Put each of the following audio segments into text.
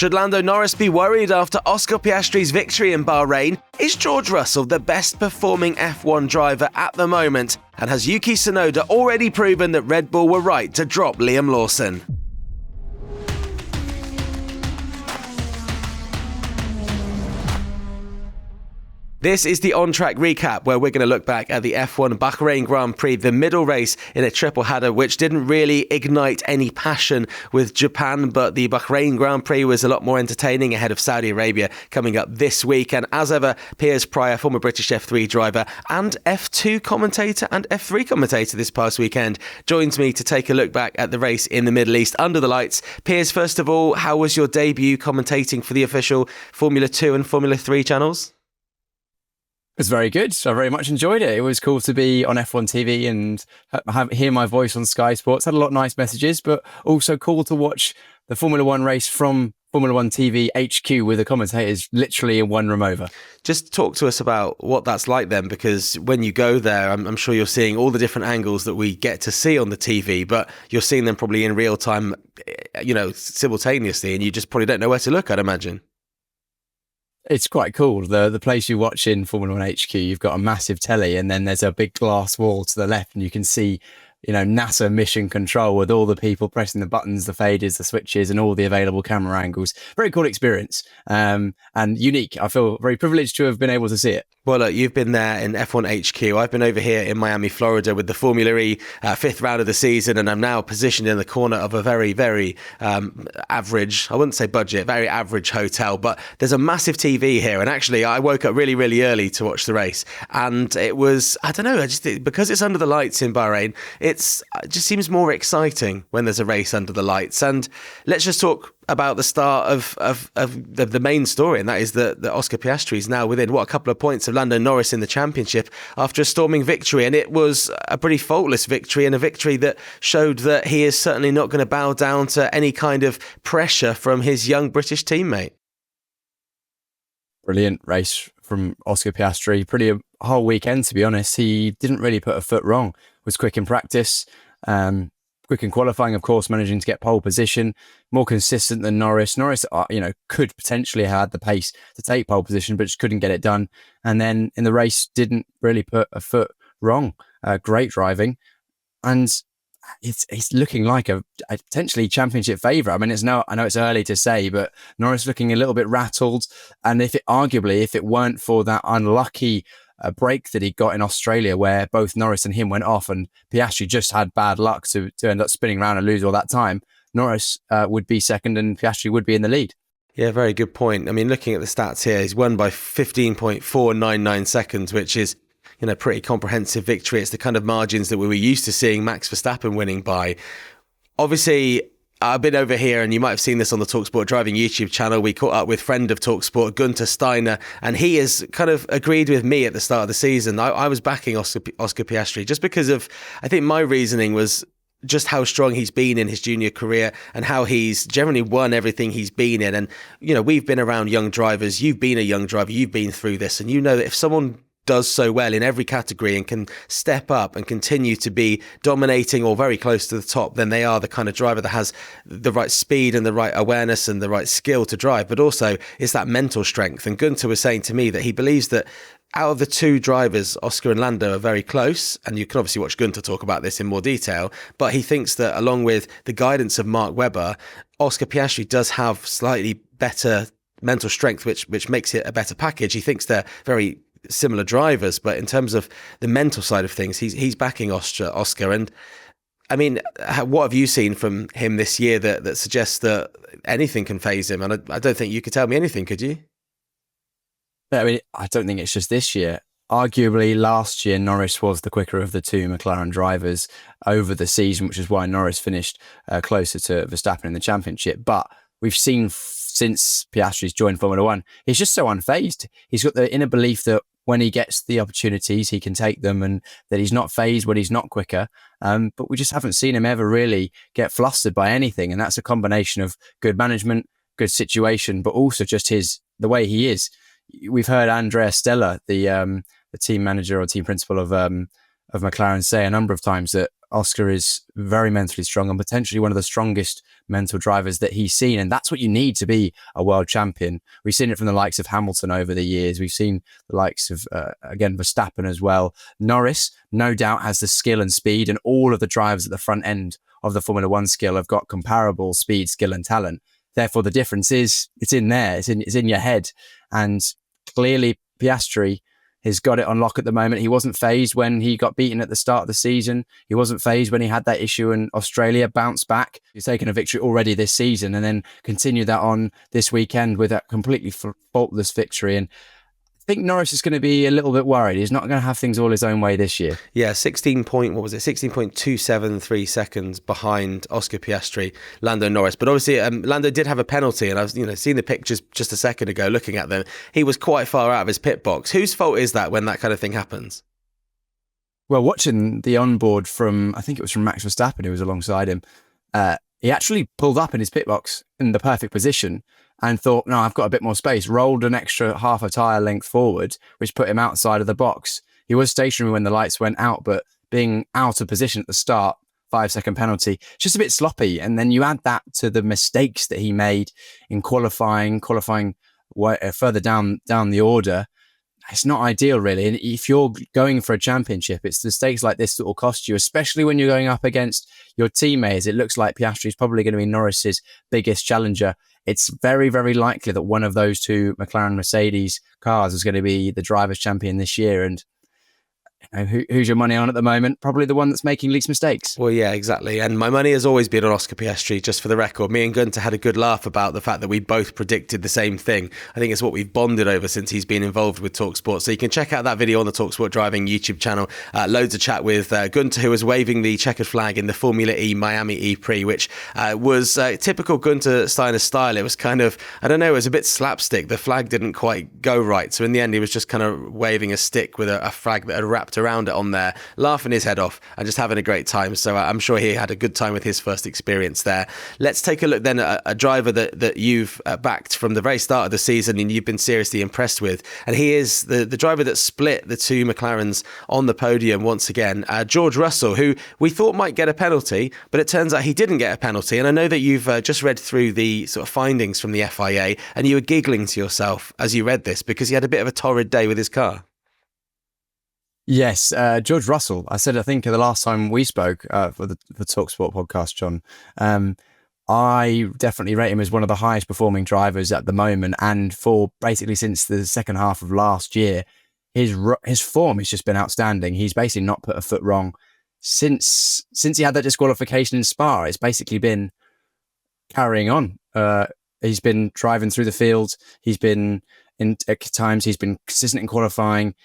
Should Lando Norris be worried after Oscar Piastri's victory in Bahrain? Is George Russell the best performing F1 driver at the moment? And has Yuki Tsunoda already proven that Red Bull were right to drop Liam Lawson? This is the on-track recap where we're going to look back at the F1 Bahrain Grand Prix, the middle race in a triple header, which didn't really ignite any passion with Japan, but the Bahrain Grand Prix was a lot more entertaining ahead of Saudi Arabia coming up this week. And as ever, Piers, former British F3 driver and F2 commentator and F3 commentator this past weekend, joins me to take a look back at the race in the Middle East under the lights. Piers, first of all, how was your debut commentating for the official Formula 2 and Formula 3 channels? It was very good. I very much enjoyed it. It was cool to be on F1 TV and hear my voice on Sky Sports. Had a lot of nice messages, but also cool to watch the Formula 1 race from Formula 1 TV HQ with the commentators literally in one room over. Just talk to us about what that's like then, because when you go there, I'm sure you're seeing all the different angles that we get to see on the TV, but you're seeing them probably in real time, simultaneously, and you just probably don't know where to look, I'd imagine. It's quite cool. The place you watch in Formula 1 HQ, you've got a massive telly and then there's a big glass wall to the left and you can see, NASA mission control with all the people pressing the buttons, the faders, the switches and all the available camera angles. Very cool experience and unique. I feel very privileged to have been able to see it. Well, look, you've been there in F1 HQ. I've been over here in Miami, Florida with the Formula E fifth round of the season, and I'm now positioned in the corner of a very, very average, I wouldn't say budget, very average hotel, but there's a massive TV here. And actually, I woke up really, really early to watch the race. And it was, I don't know, because it's under the lights in Bahrain, it just seems more exciting when there's a race under the lights. And let's just talk about the start of the main story, and that is that Oscar Piastri is now within, a couple of points of Lando Norris in the championship after a storming victory. And it was a pretty faultless victory, and a victory that showed that he is certainly not going to bow down to any kind of pressure from his young British teammate. Brilliant race from Oscar Piastri. Pretty a whole weekend, to be honest. He didn't really put a foot wrong. Was quick in practice, quick in qualifying, of course, managing to get pole position, more consistent than Norris. Norris, could potentially have had the pace to take pole position, but just couldn't get it done. And then in the race, didn't really put a foot wrong. Great driving. And it's looking like a potentially championship favourite. I mean, I know it's early to say, but Norris looking a little bit rattled. And if it weren't for that unlucky break that he got in Australia where both Norris and him went off and Piastri just had bad luck to end up spinning around and lose all that time, Norris would be second and Piastri would be in the lead. Yeah, very good point. I mean, looking at the stats here, he's won by 15.499 seconds, which is pretty comprehensive victory. It's the kind of margins that we were used to seeing Max Verstappen winning by. Obviously, I've been over here, and you might have seen this on the talkSPORT Driving YouTube channel. We caught up with friend of talkSPORT, Gunther Steiner, and he has kind of agreed with me at the start of the season. I was backing Oscar Piastri just because of, I think my reasoning was just how strong he's been in his junior career and how he's generally won everything he's been in. And, we've been around young drivers. You've been a young driver. You've been through this, and you know that if someone does so well in every category and can step up and continue to be dominating or very close to the top, then they are the kind of driver that has the right speed and the right awareness and the right skill to drive, but also it's that mental strength. And Gunther was saying to me that he believes that out of the two drivers, Oscar and Lando are very close, and you can obviously watch Gunther talk about this in more detail, but he thinks that along with the guidance of Mark Webber, Oscar Piastri does have slightly better mental strength, which makes it a better package. He thinks they're very similar drivers, but in terms of the mental side of things, he's backing Oscar. And I mean, what have you seen from him this year that suggests that anything can faze him? And I don't think you could tell me anything, could you? I mean, I don't think it's just this year. Arguably, last year, Norris was the quicker of the two McLaren drivers over the season, which is why Norris finished closer to Verstappen in the championship. But we've seen since Piastri's joined Formula 1, he's just so unfazed. He's got the inner belief that when he gets the opportunities, he can take them, and that he's not fazed when he's not quicker. But we just haven't seen him ever really get flustered by anything. And that's a combination of good management, good situation, but also just the way he is. We've heard Andrea Stella, the team manager or team principal of McLaren, say a number of times that Oscar is very mentally strong and potentially one of the strongest mental drivers that he's seen. And that's what you need to be a world champion. We've seen it from the likes of Hamilton over the years. We've seen the likes of, again, Verstappen as well. Norris, no doubt, has the skill and speed, and all of the drivers at the front end of the Formula One skill have got comparable speed, skill and talent. Therefore, the difference is it's in there. It's in your head. And clearly, Piastri has got it on lock at the moment. He wasn't phased when he got beaten at the start of the season. He wasn't phased when he had that issue in Australia, bounced back. He's taken a victory already this season and then continued that on this weekend with that completely faultless victory. And I think Norris is going to be a little bit worried. He's not going to have things all his own way this year. Yeah, 16.273 seconds behind Oscar Piastri, Lando Norris. But obviously, Lando did have a penalty, and I've seen the pictures just a second ago. Looking at them, he was quite far out of his pit box. Whose fault is that when that kind of thing happens? Well, watching the onboard from, I think it was from Max Verstappen, who was alongside him, he actually pulled up in his pit box in the perfect position and thought, no, I've got a bit more space, rolled an extra half a tyre length forward, which put him outside of the box. He was stationary when the lights went out, but being out of position at the start, 5-second penalty, just a bit sloppy. And then you add that to the mistakes that he made in qualifying further down the order. It's not ideal, really. And if you're going for a championship, it's the stakes like this that will cost you, especially when you're going up against your teammates. It looks like Piastri is probably going to be Norris's biggest challenger. It's very, very likely that one of those two McLaren Mercedes cars is going to be the drivers' champion this year. And who's your money on at the moment? Probably the one that's making least mistakes. Well, yeah, exactly. And my money has always been on Oscar Piastri, just for the record. Me and Gunter had a good laugh about the fact that we both predicted the same thing. I think it's what we've bonded over since he's been involved with talkSPORT. So you can check out that video on the talkSPORT Driving YouTube channel. Loads of chat with Gunter, who was waving the checkered flag in the Formula E Miami E-Prix, which was typical Gunter Steiner style. It was kind of, I don't know, it was a bit slapstick. The flag didn't quite go right. So in the end, he was just kind of waving a stick with a flag that had wrapped around it on there, laughing his head off and just having a great time. So I'm sure he had a good time with his first experience there. Let's take a look then at a driver that you've backed from the very start of the season and you've been seriously impressed with. And he is the driver that split the two McLarens on the podium once again, George Russell, who we thought might get a penalty, but it turns out he didn't get a penalty. And I know that you've just read through the sort of findings from the FIA and you were giggling to yourself as you read this because he had a bit of a torrid day with his car. Yes, George Russell. I think the last time we spoke for the talkSPORT podcast, John, I definitely rate him as one of the highest performing drivers at the moment. And for basically since the second half of last year, his form has just been outstanding. He's basically not put a foot wrong since he had that disqualification in Spa. It's basically been carrying on. He's been driving through the field. He's been at times he's been consistent in qualifying.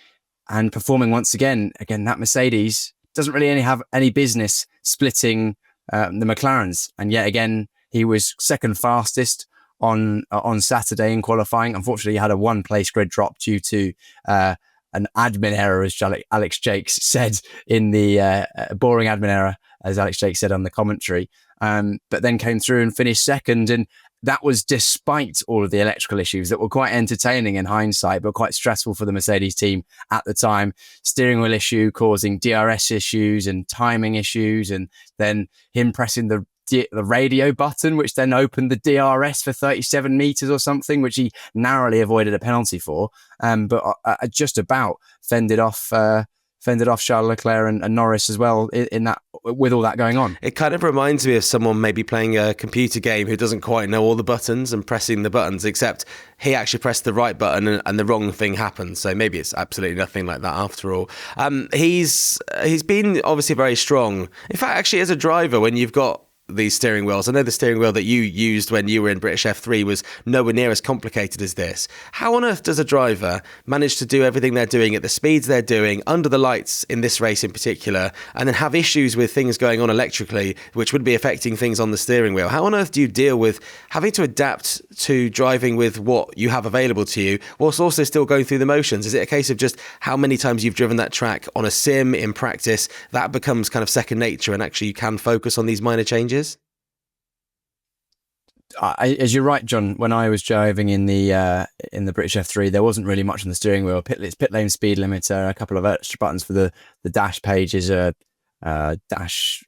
And performing once again, that Mercedes doesn't really have any business splitting the McLarens. And yet again, he was second fastest on Saturday in qualifying. Unfortunately, he had a one-place grid drop due to an admin error, as Alex Jakes said in the boring admin error, as Alex Jakes said on the commentary. But then came through and finished second. And that was despite all of the electrical issues that were quite entertaining in hindsight, but quite stressful for the Mercedes team at the time. Steering wheel issue causing DRS issues and timing issues, and then him pressing the radio button, which then opened the DRS for 37 meters or something, which he narrowly avoided a penalty for. But just about fended off Charles Leclerc and Norris as well in that, with all that going on. It kind of reminds me of someone maybe playing a computer game who doesn't quite know all the buttons and pressing the buttons, except he actually pressed the right button and the wrong thing happened. So maybe it's absolutely nothing like that after all. He's been obviously very strong. In fact, actually as a driver, when you've got these steering wheels, I know the steering wheel that you used when you were in British F3 was nowhere near as complicated as this. How on earth does a driver manage to do everything they're doing at the speeds they're doing, under the lights in this race in particular, and then have issues with things going on electrically, which would be affecting things on the steering wheel? How on earth do you deal with having to adapt to driving with what you have available to you, whilst also still going through the motions? Is it a case of just how many times you've driven that track on a sim in practice, that becomes kind of second nature and actually you can focus on these minor changes? As you're right, John, when I was driving in the British F3, there wasn't really much on the steering wheel. It's pit lane speed limiter, a couple of extra buttons for the dash pages, a dash,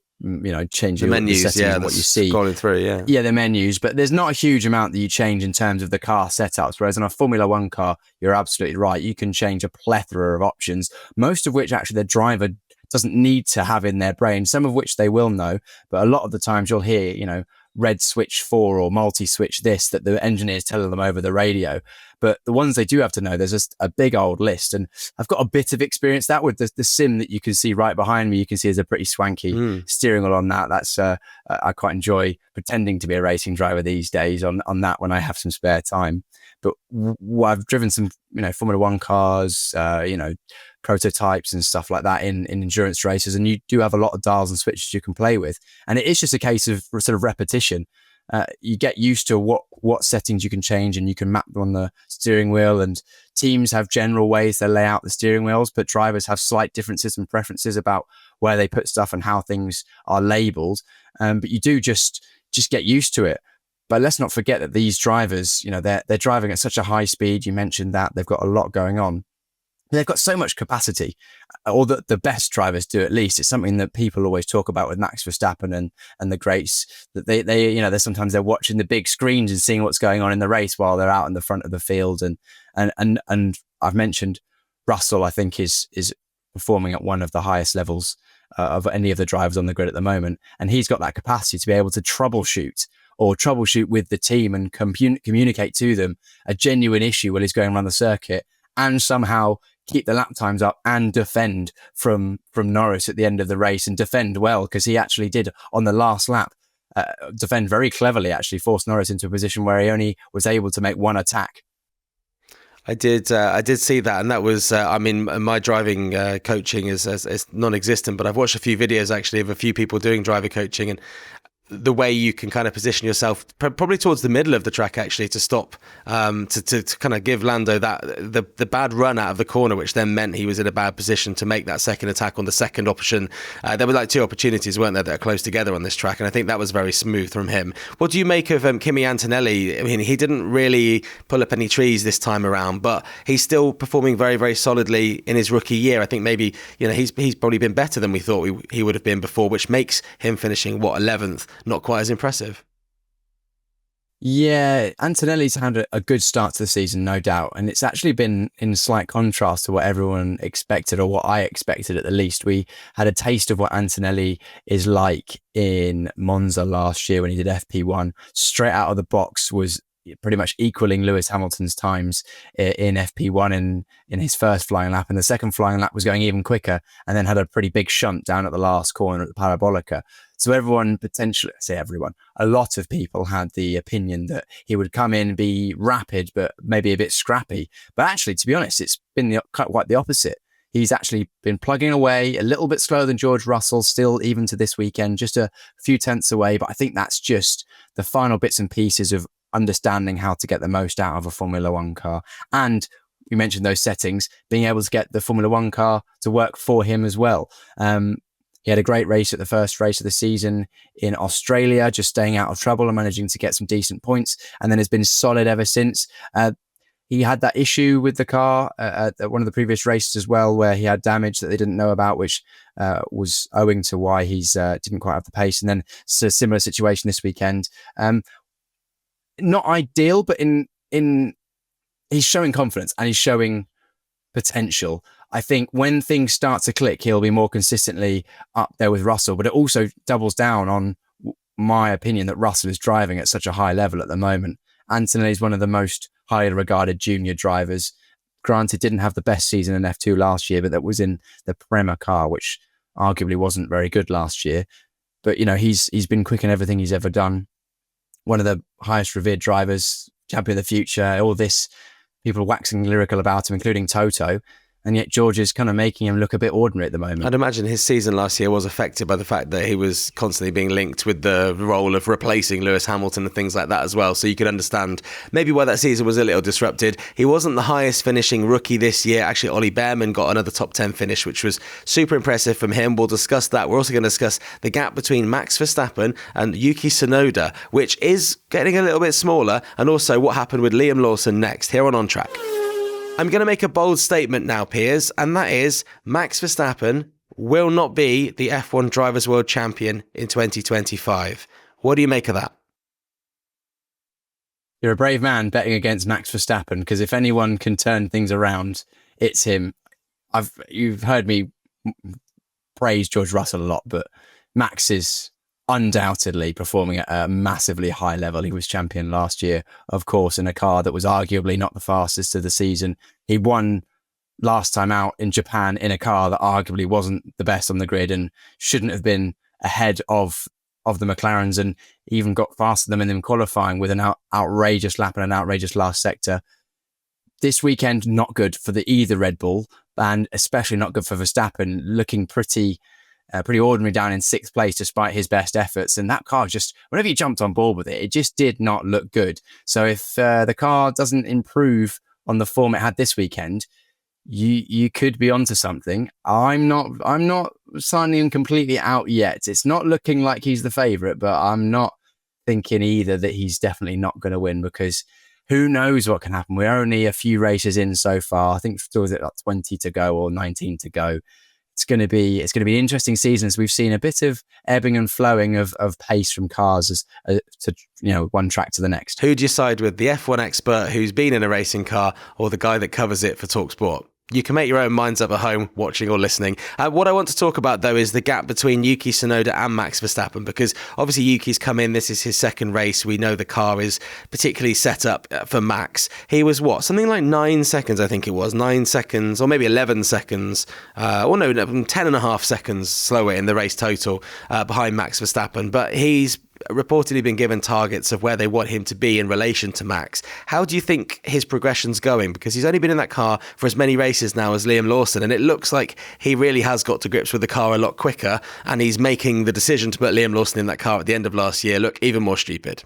change The your menus, settings and what you see. Scrolling through, Yeah, the menus, but there's not a huge amount that you change in terms of the car setups. Whereas on a Formula One car, you're absolutely right. You can change a plethora of options, most of which actually the driver doesn't need to have in their brain, some of which they will know. But a lot of the times you'll hear, red switch 4 or multi-switch this, that the engineer's telling them over the radio. But the ones they do have to know, there's just a big old list. And I've got a bit of experience that with the sim that you can see right behind me. You can see there's a pretty swanky steering wheel on that. That's I quite enjoy pretending to be a racing driver these days on that when I have some spare time. But I've driven some, Formula One cars, prototypes and stuff like that in endurance races, and you do have a lot of dials and switches you can play with, and it is just a case of sort of repetition. You get used to what settings you can change, and you can map them on the steering wheel, and teams have general ways they lay out the steering wheels, but drivers have slight differences and preferences about where they put stuff and how things are labeled. But you do just get used to it. But let's not forget that these drivers, they're driving at such a high speed. You mentioned that they've got a lot going on. They've got so much capacity, or the best drivers do at least. It's something that people always talk about with Max Verstappen and the greats, that they're sometimes they're watching the big screens and seeing what's going on in the race while they're out in the front of the field. And I've mentioned Russell, I think is performing at one of the highest levels of any of the drivers on the grid at the moment. And he's got that capacity to be able to troubleshoot with the team and communicate to them a genuine issue while he's going around the circuit, and somehow keep the lap times up and defend from Norris at the end of the race, and defend well, because he actually did on the last lap defend very cleverly, actually force Norris into a position where he only was able to make one attack. I did see that, and that was, my driving coaching is non-existent, but I've watched a few videos actually of a few people doing driver coaching, and the way you can kind of position yourself probably towards the middle of the track actually to stop, to kind of give Lando that the bad run out of the corner, which then meant he was in a bad position to make that second attack on the second option. There were like two opportunities, weren't there, that are close together on this track, and I think that was very smooth from him. What do you make of Kimi Antonelli? I mean, he didn't really pull up any trees this time around, but he's still performing very, very solidly in his rookie year. I think maybe he's probably been better than we thought he would have been before, which makes him finishing 11th not quite as impressive. Yeah, Antonelli's had a good start to the season, no doubt. And it's actually been in slight contrast to what everyone expected, or what I expected at the least. We had a taste of what Antonelli is like in Monza last year when he did FP1. Straight out of the box was pretty much equaling Lewis Hamilton's times in FP1 in his first flying lap. And the second flying lap was going even quicker, and then had a pretty big shunt down at the last corner at the Parabolica. So a lot of people had the opinion that he would come in, be rapid, but maybe a bit scrappy. But actually, to be honest, it's been quite the opposite. He's actually been plugging away, a little bit slower than George Russell, still even to this weekend, just a few tenths away. But I think that's just the final bits and pieces of understanding how to get the most out of a Formula One car. And we mentioned those settings, being able to get the Formula One car to work for him as well. He had a great race at the first race of the season in Australia, just staying out of trouble and managing to get some decent points, and then has been solid ever since. He had that issue with the car at one of the previous races as well, where he had damage that they didn't know about, which was owing to why he's didn't quite have the pace. And then it's a similar situation this weekend. Not ideal, but in he's showing confidence and he's showing potential. I think when things start to click, he'll be more consistently up there with Russell, but it also doubles down on my opinion that Russell is driving at such a high level at the moment. Antonelli is one of the most highly regarded junior drivers. Granted, didn't have the best season in F2 last year, but that was in the Prema car, which arguably wasn't very good last year. But, he's been quick in everything he's ever done. One of the highest revered drivers, champion of the future, all this, people waxing lyrical about him, including Toto. And yet George is kind of making him look a bit ordinary at the moment. I'd imagine his season last year was affected by the fact that he was constantly being linked with the role of replacing Lewis Hamilton and things like that as well. So you could understand maybe why that season was a little disrupted. He wasn't the highest finishing rookie this year. Actually, Ollie Bearman got another top 10 finish, which was super impressive from him. We'll discuss that. We're also going to discuss the gap between Max Verstappen and Yuki Tsunoda, which is getting a little bit smaller, and also what happened with Liam Lawson next here on Track. I'm going to make a bold statement now, Piers, and that is Max Verstappen will not be the F1 Drivers' World Champion in 2025. What do you make of that? You're a brave man betting against Max Verstappen, because if anyone can turn things around, it's him. You've heard me praise George Russell a lot, but Max is undoubtedly performing at a massively high level. He was champion last year, of course, in a car that was arguably not the fastest of the season. He won last time out in Japan in a car that arguably wasn't the best on the grid and shouldn't have been ahead of the McLarens, and even got faster than them in qualifying with an outrageous lap and an outrageous last sector. This weekend, not good for either Red Bull, and especially not good for Verstappen, looking pretty ordinary down in sixth place despite his best efforts. And that car just, whenever you jumped on board with it, it just did not look good. So if the car doesn't improve on the form it had this weekend, you could be onto something. I'm not signing him completely out yet. It's not looking like he's the favourite, but I'm not thinking either that he's definitely not going to win, because who knows what can happen. We're only a few races in so far. I think still is it like 20 to go or 19 to go. It's going to be an interesting season, as we've seen a bit of ebbing and flowing of pace from cars to one track to the next. Who do you side with, the F1 expert who's been in a racing car, or the guy that covers it for talkSPORT? You can make your own minds up at home, watching or listening. What I want to talk about, though, is the gap between Yuki Tsunoda and Max Verstappen, because obviously Yuki's come in. This is his second race. We know the car is particularly set up for Max. He was, something like 9 seconds, I think it was. 9 seconds, or maybe 11 seconds, 10.5 seconds slower in the race total behind Max Verstappen. But he's reportedly been given targets of where they want him to be in relation to Max. How do you think his progression's going? Because he's only been in that car for as many races now as Liam Lawson, and it looks like he really has got to grips with the car a lot quicker, and he's making the decision to put Liam Lawson in that car at the end of last year look even more stupid.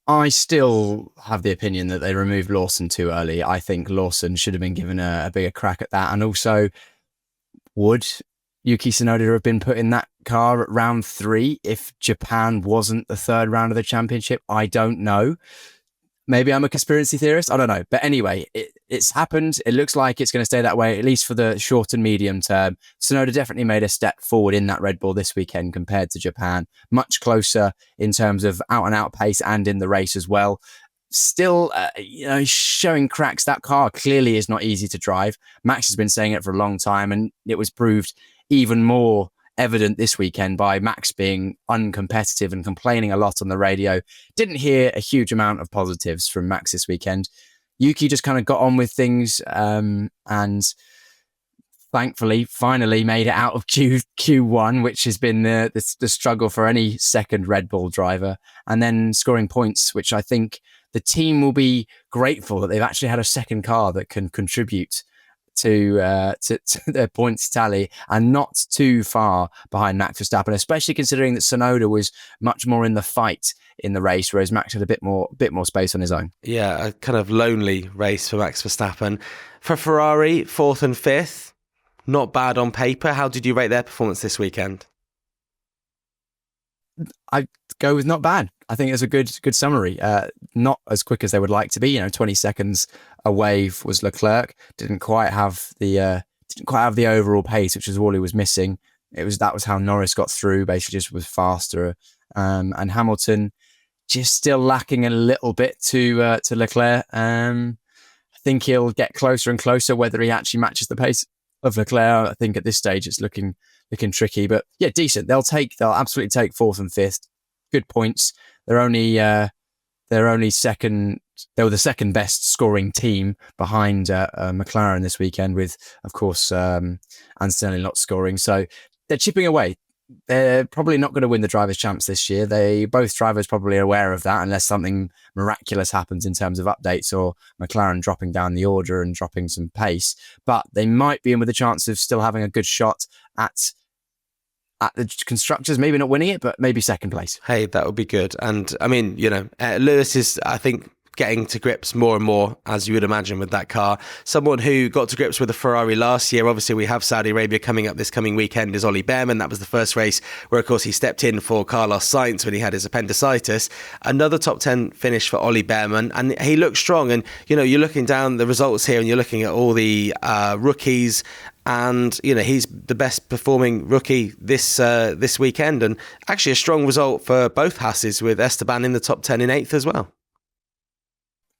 I still have the opinion that they removed Lawson too early. I think Lawson should have been given a bigger crack at that. And also, would Yuki Tsunoda have been put in that car at round 3 if Japan wasn't the third round of the championship? I don't know. Maybe I'm a conspiracy theorist. I don't know. But anyway, it's happened. It looks like it's going to stay that way, at least for the short and medium term. Tsunoda definitely made a step forward in that Red Bull this weekend compared to Japan. Much closer in terms of out-and-out pace and in the race as well. Still, showing cracks. That car clearly is not easy to drive. Max has been saying it for a long time, and it was proved even more evident this weekend by Max being uncompetitive and complaining a lot on the radio. Didn't hear a huge amount of positives from Max this weekend. Yuki just kind of got on with things and thankfully finally made it out of Q1, which has been the struggle for any second Red Bull driver, and then scoring points, which I think the team will be grateful that they've actually had a second car that can contribute to their points tally, and not too far behind Max Verstappen, especially considering that Tsunoda was much more in the fight in the race, whereas Max had a bit more space on his own. Yeah, a kind of lonely race for Max Verstappen. For Ferrari, 4th and 5th, not bad on paper. How did you rate their performance this weekend? I go with not bad. I think it's a good summary. Not as quick as they would like to be. 20 seconds away was Leclerc. Didn't quite have the overall pace, which is all he was missing. That was how Norris got through. Basically, just was faster. And Hamilton just still lacking a little bit to Leclerc. I think he'll get closer and closer. Whether he actually matches the pace of Leclerc, I think at this stage it's looking tricky. But yeah, decent. They'll absolutely take 4th and 5th. Good points. They're only second. They were the second best scoring team behind McLaren this weekend, with, of course, Antonelli not scoring. So they're chipping away. They're probably not going to win the Drivers' Champs this year. Both drivers probably are aware of that, unless something miraculous happens in terms of updates or McLaren dropping down the order and dropping some pace. But they might be in with a chance of still having a good shot at the constructors, maybe not winning it, but maybe second place. Hey, that would be good. And I mean, Lewis is, I think, getting to grips more and more, as you would imagine, with that car. Someone who got to grips with the Ferrari last year, obviously we have Saudi Arabia coming up this coming weekend, is Ollie Bearman. That was the first race where, of course, he stepped in for Carlos Sainz when he had his appendicitis. Another top 10 finish for Ollie Bearman, and he looks strong. And, you know, you're looking down the results here and you're looking at all the rookies, and, you know, he's the best performing rookie this weekend. And actually a strong result for both Haas's, with Esteban in the top 10 in 8th as well.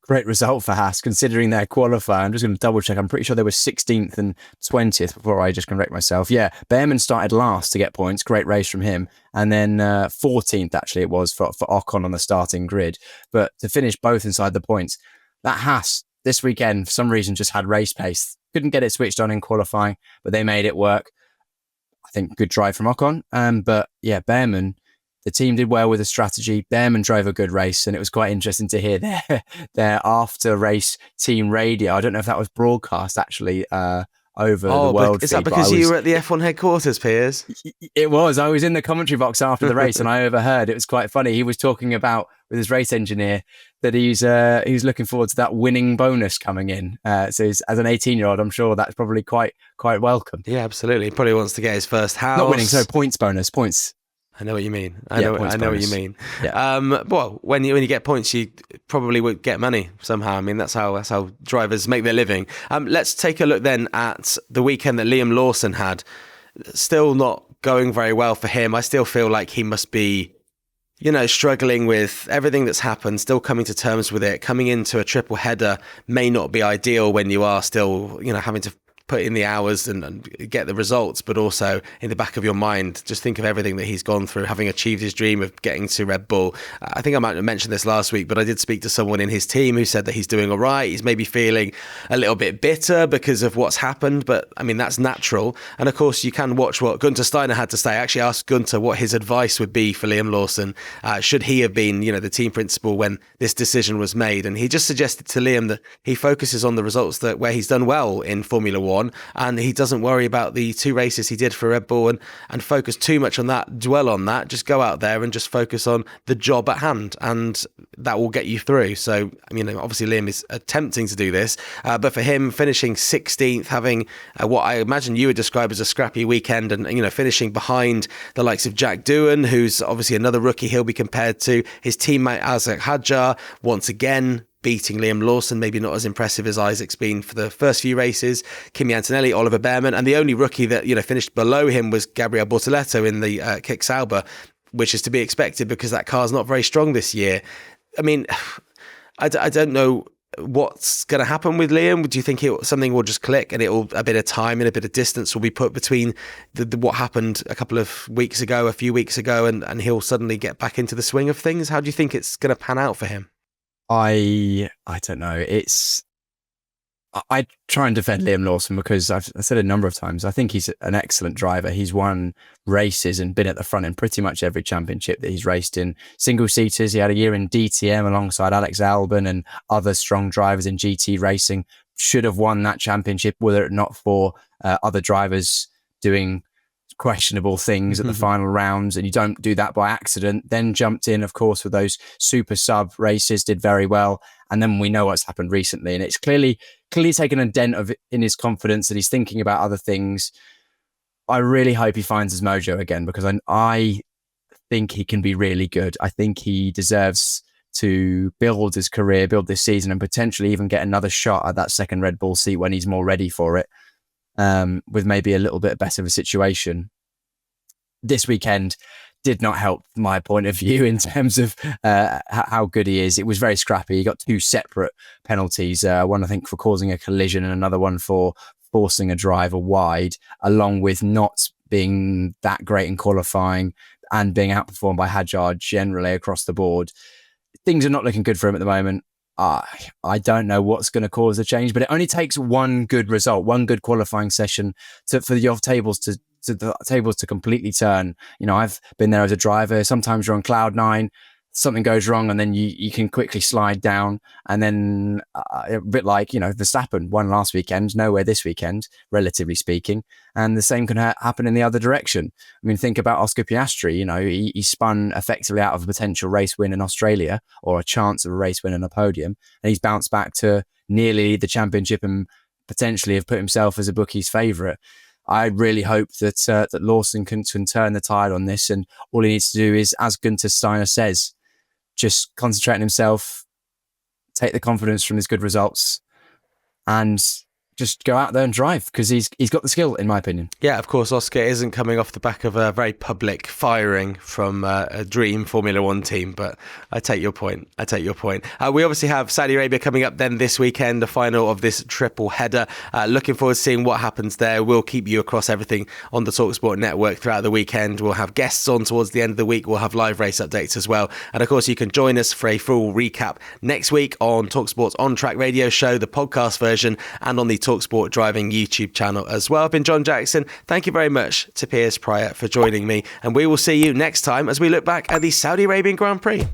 Great result for Haas, considering their qualifier. I'm just going to double check. I'm pretty sure they were 16th and 20th before I just correct myself. Yeah, Bearman started last to get points. Great race from him. And then 14th, actually, it was for Ocon on the starting grid. But to finish both inside the points, that Haas this weekend, for some reason, just had race pace. Couldn't get it switched on in qualifying, but they made it work. I think good drive from Ocon. But yeah, Bearman, the team did well with the strategy. Bearman drove a good race, and it was quite interesting to hear their after-race team radio. I don't know if that was broadcast, actually, over the world. Is that because you were at the F1 headquarters, Piers? It was. I was in the commentary box after the race, and I overheard. It was quite funny. He was talking about, with his race engineer, that he's looking forward to that winning bonus coming in. So as an 18-year-old, I'm sure that's probably quite welcome. Yeah, absolutely. He probably wants to get his first house. Not winning, so points bonus, points. I know what you mean. I know what you mean. Yeah. Well, when you get points, you probably would get money somehow. I mean, that's how drivers make their living. Let's take a look then at the weekend that Liam Lawson had. Still not going very well for him. I still feel like he must be, you know, struggling with everything that's happened, still coming to terms with it. Coming into a triple header may not be ideal when you are still, you know, having to put in the hours and get the results, but also in the back of your mind, just think of everything that he's gone through, having achieved his dream of getting to Red Bull. I think I might have mentioned this last week, but I did speak to someone in his team who said that he's doing all right. He's maybe feeling a little bit bitter because of what's happened, but I mean, that's natural. And of course, you can watch what Gunter Steiner had to say. I actually asked Gunter what his advice would be for Liam Lawson. Should he have been, you know, the team principal when this decision was made? And he just suggested to Liam that he focuses on the results where he's done well in Formula One, and he doesn't worry about the 2 races he did for Red Bull and focus too much on that, dwell on that. Just go out there and just focus on the job at hand, and that will get you through. So, I mean, obviously Liam is attempting to do this, but for him, finishing 16th, having what I imagine you would describe as a scrappy weekend, and, you know, finishing behind the likes of Jack Doohan, who's obviously another rookie he'll be compared to, his teammate Isaac Hadjar, once again beating Liam Lawson, maybe not as impressive as Isaac's been for the first few races. Kimi Antonelli, Oliver Bearman, and the only rookie that, you know, finished below him was Gabriel Bortoleto in the Kick Sauber, which is to be expected because that car's not very strong this year. I mean, I don't know what's going to happen with Liam. Do you think something will just click and a bit of time and a bit of distance will be put between what happened a few weeks ago, and he'll suddenly get back into the swing of things? How do you think it's going to pan out for him? I don't know. I try and defend Liam Lawson because I've said a number of times, I think he's an excellent driver. He's won races and been at the front in pretty much every championship that he's raced in. Single seaters, he had a year in DTM alongside Alex Albon and other strong drivers in GT racing. Should have won that championship were it not for other drivers doing questionable things at the final rounds, and you don't do that by accident. Then jumped in, of course, with those super sub races, did very well, and then we know what's happened recently, and it's clearly taken a dent in his confidence, and he's thinking about other things. I really hope he finds his mojo again, because I think he can be really good. I think he deserves to build his career, build this season, and potentially even get another shot at that second Red Bull seat when he's more ready for it. With maybe a little bit better of a situation. This weekend did not help my point of view in terms of how good he is. It was very scrappy. He got 2 separate penalties, one I think for causing a collision and another one for forcing a driver wide, along with not being that great in qualifying and being outperformed by Hadjar generally across the board. Things are not looking good for him at the moment. I don't know what's going to cause a change, but it only takes one good result, one good qualifying session for your tables to completely turn. You know, I've been there as a driver. Sometimes you're on cloud 9, something goes wrong and then you can quickly slide down. And then a bit like, Verstappen won last weekend, nowhere this weekend, relatively speaking. And the same can happen in the other direction. I mean, think about Oscar Piastri. He spun effectively out of a potential race win in Australia, or a chance of a race win and a podium. And he's bounced back to nearly the championship and potentially have put himself as a bookie's favourite. I really hope that Lawson can turn the tide on this. And all he needs to do is, as Gunther Steiner says, just concentrate on himself, take the confidence from his good results, and just go out there and drive, because he's got the skill, in my opinion. Yeah, of course, Oscar isn't coming off the back of a very public firing from a dream Formula One team, but I take your point. We obviously have Saudi Arabia coming up then this weekend, the final of this triple header. Looking forward to seeing what happens there. We'll keep you across everything on the talkSPORT network throughout the weekend. We'll have guests on towards the end of the week. We'll have live race updates as well. And of course, you can join us for a full recap next week on talkSPORT's On Track radio show, the podcast version, and on the talkSPORT Driving YouTube channel as well. I've been John Jackson. Thank you very much to Piers Pryor for joining me, and we will see you next time as we look back at the Saudi Arabian Grand Prix.